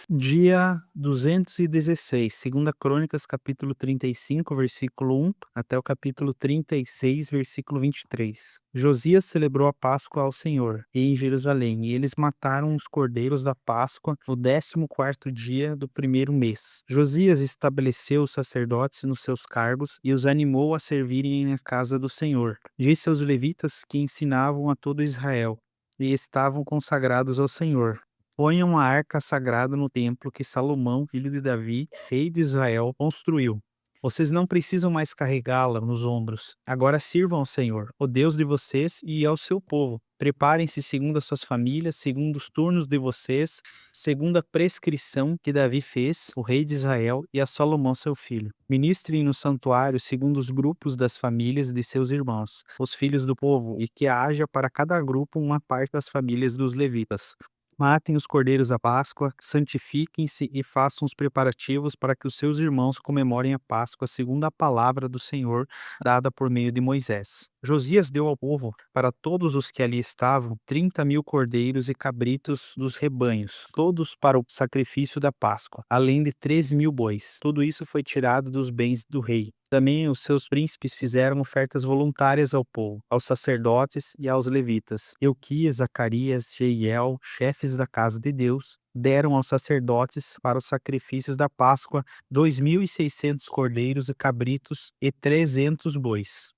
Dia 216, segunda Crônicas, capítulo 35, versículo 1 até o capítulo 36, versículo 23. Josias celebrou a Páscoa ao Senhor em Jerusalém, e eles mataram os cordeiros da Páscoa no 14º dia do primeiro mês. Josias estabeleceu os sacerdotes nos seus cargos e os animou a servirem na casa do Senhor. Disse aos levitas que ensinavam a todo Israel e estavam consagrados ao Senhor: ponham a arca sagrada no templo que Salomão, filho de Davi, rei de Israel, construiu. Vocês não precisam mais carregá-la nos ombros. Agora sirvam ao Senhor, o Deus de vocês, e ao seu povo. Preparem-se segundo as suas famílias, segundo os turnos de vocês, segundo a prescrição que Davi fez, o rei de Israel, e a Salomão, seu filho. Ministrem no santuário segundo os grupos das famílias de seus irmãos, os filhos do povo, e que haja para cada grupo uma parte das famílias dos levitas. Matem os cordeiros da Páscoa, santifiquem-se e façam os preparativos para que os seus irmãos comemorem a Páscoa segundo a palavra do Senhor dada por meio de Moisés. Josias deu ao povo, para todos os que ali estavam, 30.000 cordeiros e cabritos dos rebanhos, todos para o sacrifício da Páscoa, além de 3.000 bois. Tudo isso foi tirado dos bens do rei. Também os seus príncipes fizeram ofertas voluntárias ao povo, aos sacerdotes e aos levitas. Euquias, Zacarias, Jeiel, chefes da casa de Deus, deram aos sacerdotes para os sacrifícios da Páscoa 2.600 cordeiros e cabritos e 300 bois.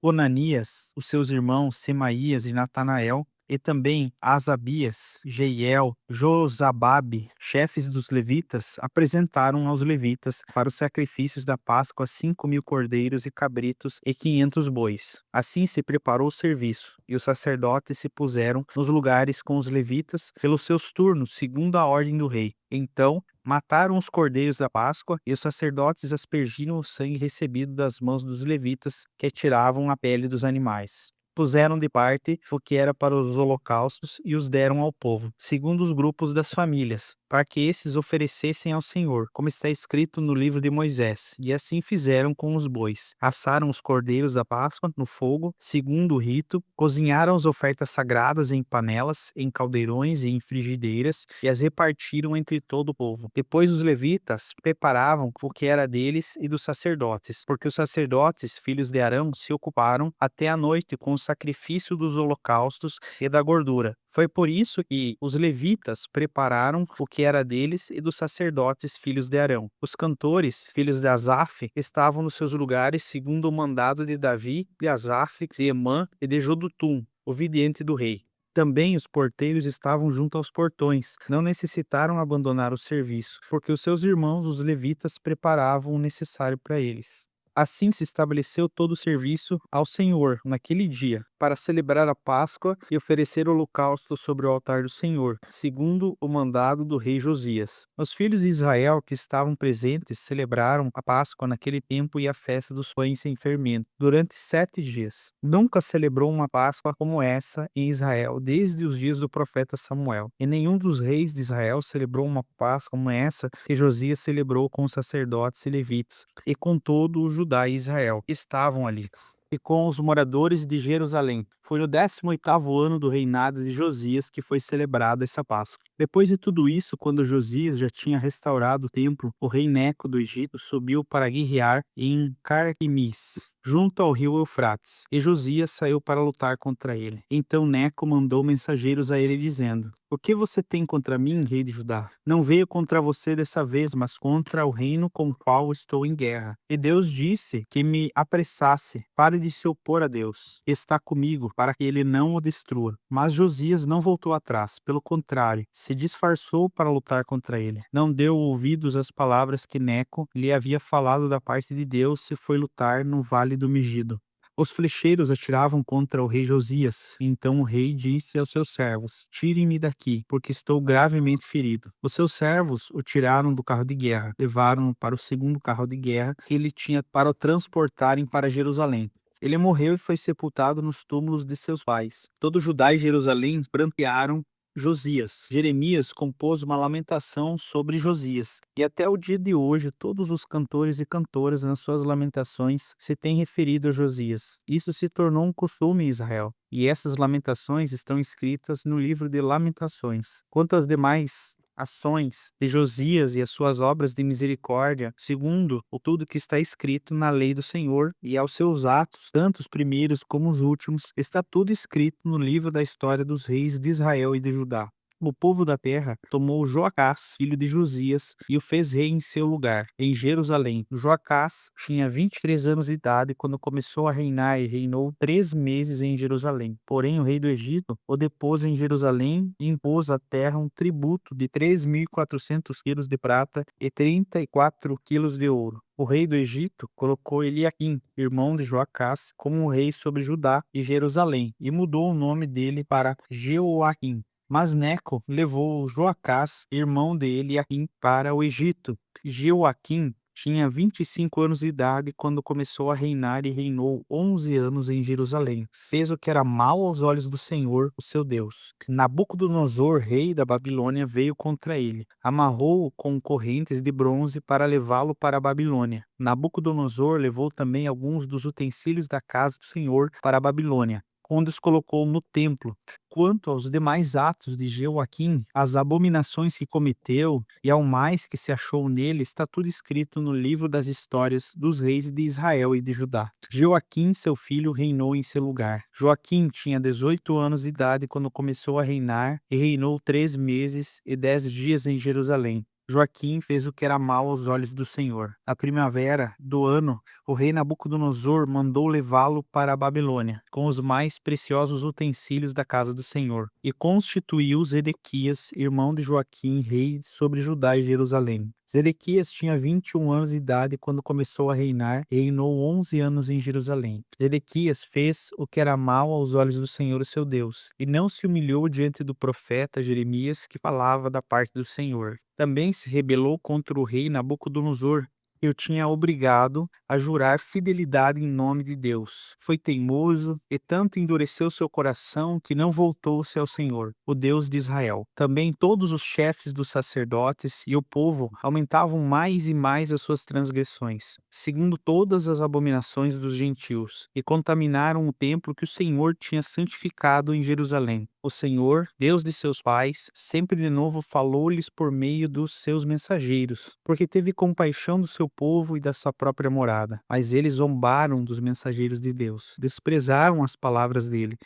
Onanias, os seus irmãos Semaías e Natanael, e também Asabias, Jeiel, Josababe, chefes dos levitas, apresentaram aos levitas para os sacrifícios da Páscoa 5.000 cordeiros e cabritos e 500 bois. Assim se preparou o serviço, e os sacerdotes se puseram nos lugares com os levitas pelos seus turnos, segundo a ordem do rei. Então mataram os cordeiros da Páscoa, e os sacerdotes aspergiram o sangue recebido das mãos dos levitas, que tiravam a pele dos animais. Puseram de parte o que era para os holocaustos e os deram ao povo, segundo os grupos das famílias, para que esses oferecessem ao Senhor, como está escrito no livro de Moisés. E assim fizeram com os bois. Assaram os cordeiros da Páscoa no fogo, segundo o rito, cozinharam as ofertas sagradas em panelas, em caldeirões e em frigideiras, e as repartiram entre todo o povo. Depois os levitas preparavam o que era deles e dos sacerdotes, porque os sacerdotes, filhos de Arão, se ocuparam até a noite com o sacrifício dos holocaustos e da gordura. Foi por isso que os levitas prepararam o que era deles e dos sacerdotes, filhos de Arão. Os cantores, filhos de Asaf, estavam nos seus lugares segundo o mandado de Davi, de Asaf, de Emã e de Jodutum, o vidente do rei. Também os porteiros estavam junto aos portões. Não necessitaram abandonar o serviço, porque os seus irmãos, os levitas, preparavam o necessário para eles. Assim se estabeleceu todo o serviço ao Senhor naquele dia, para celebrar a Páscoa e oferecer holocausto sobre o altar do Senhor, segundo o mandado do rei Josias. Os filhos de Israel que estavam presentes celebraram a Páscoa naquele tempo e a festa dos pães sem fermento, durante 7 dias. Nunca celebrou uma Páscoa como essa em Israel, desde os dias do profeta Samuel. E nenhum dos reis de Israel celebrou uma Páscoa como essa que Josias celebrou com os sacerdotes e levitas, e com todo o Judá e Israel que estavam ali, e com os moradores de Jerusalém. Foi no 18º ano do reinado de Josias que foi celebrada essa Páscoa. Depois de tudo isso, quando Josias já tinha restaurado o templo, o rei Neco do Egito subiu para guerrear em Carquemis, junto ao rio Eufrates, e Josias saiu para lutar contra ele. Então Neco mandou mensageiros a ele dizendo: o que você tem contra mim, rei de Judá? Não veio contra você dessa vez, mas contra o reino com o qual estou em guerra. E Deus disse que me apressasse. Pare de se opor a Deus. Está comigo, para que ele não o destrua. Mas Josias não voltou atrás. Pelo contrário, se disfarçou para lutar contra ele. Não deu ouvidos às palavras que Neco lhe havia falado da parte de Deus e foi lutar no vale do Megido. Os flecheiros atiravam contra o rei Josias. Então o rei disse aos seus servos: tirem-me daqui, porque estou gravemente ferido. Os seus servos o tiraram do carro de guerra, levaram-no para o segundo carro de guerra que ele tinha para o transportarem para Jerusalém. Ele morreu e foi sepultado nos túmulos de seus pais. Todo Judá e Jerusalém prantearam Josias. Jeremias compôs uma lamentação sobre Josias, e até o dia de hoje todos os cantores e cantoras nas suas lamentações se têm referido a Josias. Isso se tornou um costume em Israel, e essas lamentações estão escritas no livro de Lamentações. Quanto às demais ações de Josias e as suas obras de misericórdia, segundo o tudo que está escrito na lei do Senhor, e aos seus atos, tanto os primeiros como os últimos, está tudo escrito no livro da história dos reis de Israel e de Judá. O povo da terra tomou Joacás, filho de Josias, e o fez rei em seu lugar, em Jerusalém. Joacás tinha 23 anos de idade quando começou a reinar e reinou 3 meses em Jerusalém. Porém, o rei do Egito o depôs em Jerusalém e impôs à terra um tributo de 3.400 quilos de prata e 34 quilos de ouro. O rei do Egito colocou Eliaquim, irmão de Joacás, como rei sobre Judá e Jerusalém, e mudou o nome dele para Jeoaquim. Mas Neco levou Joacás, irmão de Eliaquim, para o Egito. Jeoaquim tinha 25 anos de idade quando começou a reinar e reinou 11 anos em Jerusalém. Fez o que era mal aos olhos do Senhor, o seu Deus. Nabucodonosor, rei da Babilônia, veio contra ele. Amarrou-o com correntes de bronze para levá-lo para a Babilônia. Nabucodonosor levou também alguns dos utensílios da casa do Senhor para a Babilônia, onde os colocou no templo. Quanto aos demais atos de Jeoaquim, as abominações que cometeu e ao mais que se achou nele, está tudo escrito no livro das histórias dos reis de Israel e de Judá. Jeoaquim, seu filho, reinou em seu lugar. Joaquim tinha 18 anos de idade quando começou a reinar e reinou 3 meses e 10 dias em Jerusalém. Joaquim fez o que era mal aos olhos do Senhor. Na primavera do ano, o rei Nabucodonosor mandou levá-lo para a Babilônia, com os mais preciosos utensílios da casa do Senhor, e constituiu Zedequias, irmão de Joaquim, rei sobre Judá e Jerusalém. Zedequias tinha 21 anos de idade quando começou a reinar e reinou 11 anos em Jerusalém. Zedequias fez o que era mal aos olhos do Senhor, seu Deus, e não se humilhou diante do profeta Jeremias, que falava da parte do Senhor. Também se rebelou contra o rei Nabucodonosor, que o tinha obrigado a jurar fidelidade em nome de Deus. Foi teimoso e tanto endureceu seu coração que não voltou-se ao Senhor, o Deus de Israel. Também todos os chefes dos sacerdotes e o povo aumentavam mais e mais as suas transgressões, segundo todas as abominações dos gentios, e contaminaram o templo que o Senhor tinha santificado em Jerusalém. O Senhor, Deus de seus pais, sempre de novo falou-lhes por meio dos seus mensageiros, porque teve compaixão do seu povo e da sua própria morada. Mas eles zombaram dos mensageiros de Deus, desprezaram as palavras dele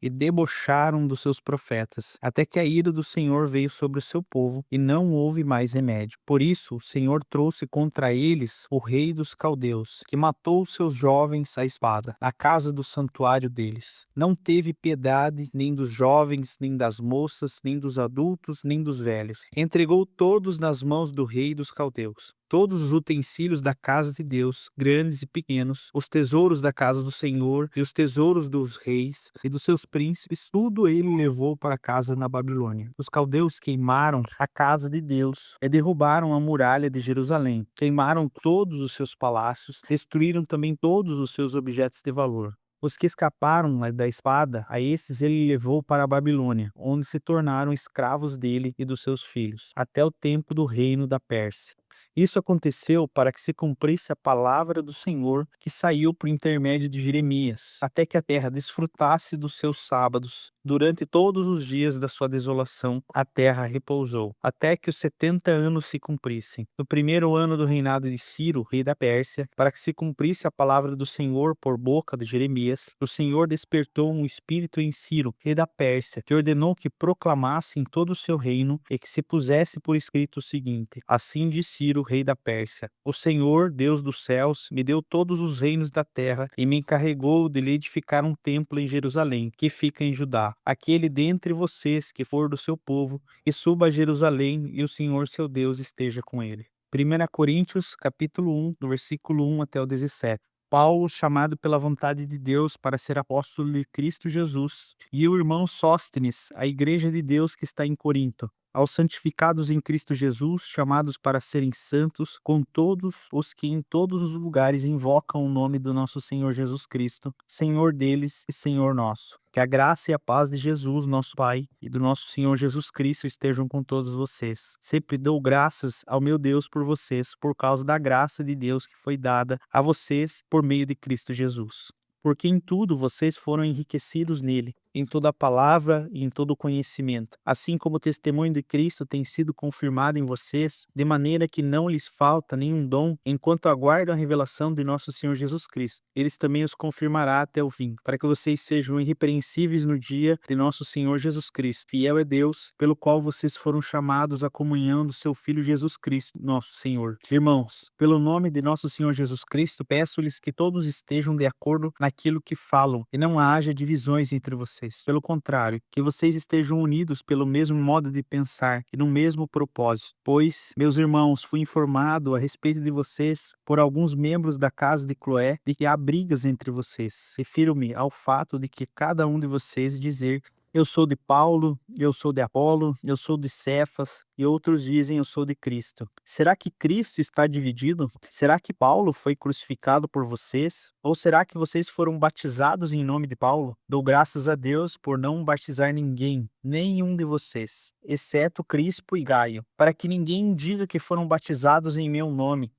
e debocharam dos seus profetas, até que a ira do Senhor veio sobre o seu povo e não houve mais remédio. Por isso, o Senhor trouxe contra eles o rei dos caldeus, que matou os seus jovens à espada, na casa do santuário deles. Não teve piedade nem dos jovens, nem das moças, nem dos adultos, nem dos velhos. Entregou todos nas mãos do rei dos caldeus. Todos os utensílios da casa de Deus, grandes e pequenos, os tesouros da casa do Senhor e os tesouros dos reis e dos seus príncipes, tudo ele levou para casa na Babilônia. Os caldeus queimaram a casa de Deus e derrubaram a muralha de Jerusalém. Queimaram todos os seus palácios, destruíram também todos os seus objetos de valor. Os que escaparam da espada, a esses ele levou para a Babilônia, onde se tornaram escravos dele e dos seus filhos, até o tempo do reino da Pérsia. Isso aconteceu para que se cumprisse a palavra do Senhor que saiu por intermédio de Jeremias, até que a terra desfrutasse dos seus sábados. Durante todos os dias da sua desolação, a terra repousou, até que os 70 anos se cumprissem. No primeiro ano do reinado de Ciro, rei da Pérsia, para que se cumprisse a palavra do Senhor por boca de Jeremias, o Senhor despertou um espírito em Ciro, rei da Pérsia, que ordenou que proclamasse em todo o seu reino e que se pusesse por escrito o seguinte: assim diz Ciro, rei da Pérsia: o Senhor, Deus dos céus, me deu todos os reinos da terra e me encarregou de lhe edificar um templo em Jerusalém, que fica em Judá. Aquele dentre vocês que for do seu povo, e suba a Jerusalém, e o Senhor seu Deus esteja com ele. 1 Coríntios, capítulo 1, do versículo 1 até o 17. Paulo, chamado pela vontade de Deus para ser apóstolo de Cristo Jesus, e o irmão Sóstenes, a igreja de Deus que está em Corinto, aos santificados em Cristo Jesus, chamados para serem santos, com todos os que em todos os lugares invocam o nome do nosso Senhor Jesus Cristo, Senhor deles e Senhor nosso. Que a graça e a paz de Jesus, nosso Pai, e do nosso Senhor Jesus Cristo estejam com todos vocês. Sempre dou graças ao meu Deus por vocês, por causa da graça de Deus que foi dada a vocês por meio de Cristo Jesus. Porque em tudo vocês foram enriquecidos nele, em toda palavra e em todo conhecimento, assim como o testemunho de Cristo tem sido confirmado em vocês, de maneira que não lhes falta nenhum dom, enquanto aguardam a revelação de nosso Senhor Jesus Cristo. Eles também os confirmará até o fim, para que vocês sejam irrepreensíveis no dia de nosso Senhor Jesus Cristo. Fiel é Deus, pelo qual vocês foram chamados à comunhão do seu Filho Jesus Cristo, nosso Senhor. Irmãos, pelo nome de nosso Senhor Jesus Cristo, peço-lhes que todos estejam de acordo naquilo que falam, e não haja divisões entre vocês. Pelo contrário, que vocês estejam unidos pelo mesmo modo de pensar e no mesmo propósito. Pois, meus irmãos, fui informado a respeito de vocês por alguns membros da casa de Cloé de que há brigas entre vocês. Refiro-me ao fato de que cada um de vocês dizer: eu sou de Paulo, eu sou de Apolo, eu sou de Cefas, e outros dizem eu sou de Cristo. Será que Cristo está dividido? Será que Paulo foi crucificado por vocês? Ou será que vocês foram batizados em nome de Paulo? Dou graças a Deus por não batizar ninguém, nenhum de vocês, exceto Crispo e Gaio, para que ninguém diga que foram batizados em meu nome.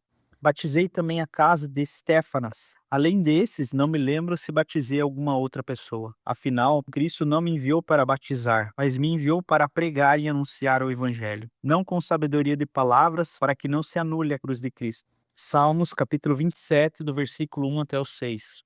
Batizei também a casa de Estéfanas. Além desses, não me lembro se batizei alguma outra pessoa. Afinal, Cristo não me enviou para batizar, mas me enviou para pregar e anunciar o Evangelho, não com sabedoria de palavras, para que não se anule a cruz de Cristo. Salmos capítulo 27, do versículo 1 até o 6.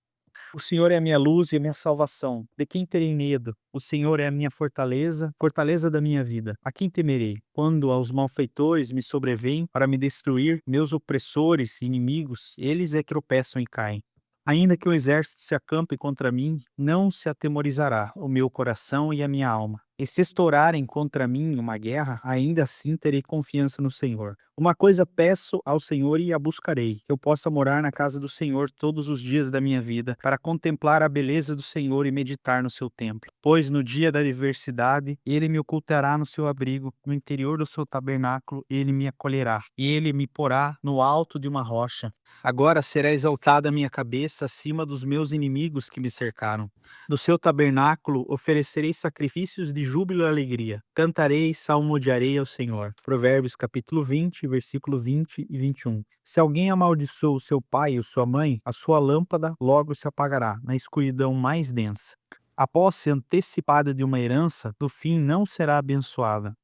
O Senhor é a minha luz e a minha salvação. De quem terei medo? O Senhor é a minha fortaleza, fortaleza da minha vida. A quem temerei? Quando aos malfeitores me sobrevêm para me destruir, meus opressores e inimigos, eles é que tropeçam e caem. Ainda que o exército se acampe contra mim, não se atemorizará o meu coração e a minha alma. E se estourarem contra mim uma guerra, ainda assim terei confiança no Senhor. Uma coisa peço ao Senhor e a buscarei, que eu possa morar na casa do Senhor todos os dias da minha vida, para contemplar a beleza do Senhor e meditar no seu templo. Pois no dia da adversidade, ele me ocultará no seu abrigo, no interior do seu tabernáculo, ele me acolherá, e ele me porá no alto de uma rocha. Agora será exaltada a minha cabeça acima dos meus inimigos que me cercaram. Do seu tabernáculo oferecerei sacrifícios de júbilo e alegria. Cantarei e salmodiarei ao Senhor. Provérbios capítulo 20, versículo 20 e 21. Se alguém amaldiçoa o seu pai ou sua mãe, a sua lâmpada logo se apagará, na escuridão mais densa. A posse antecipada de uma herança, do fim não será abençoada.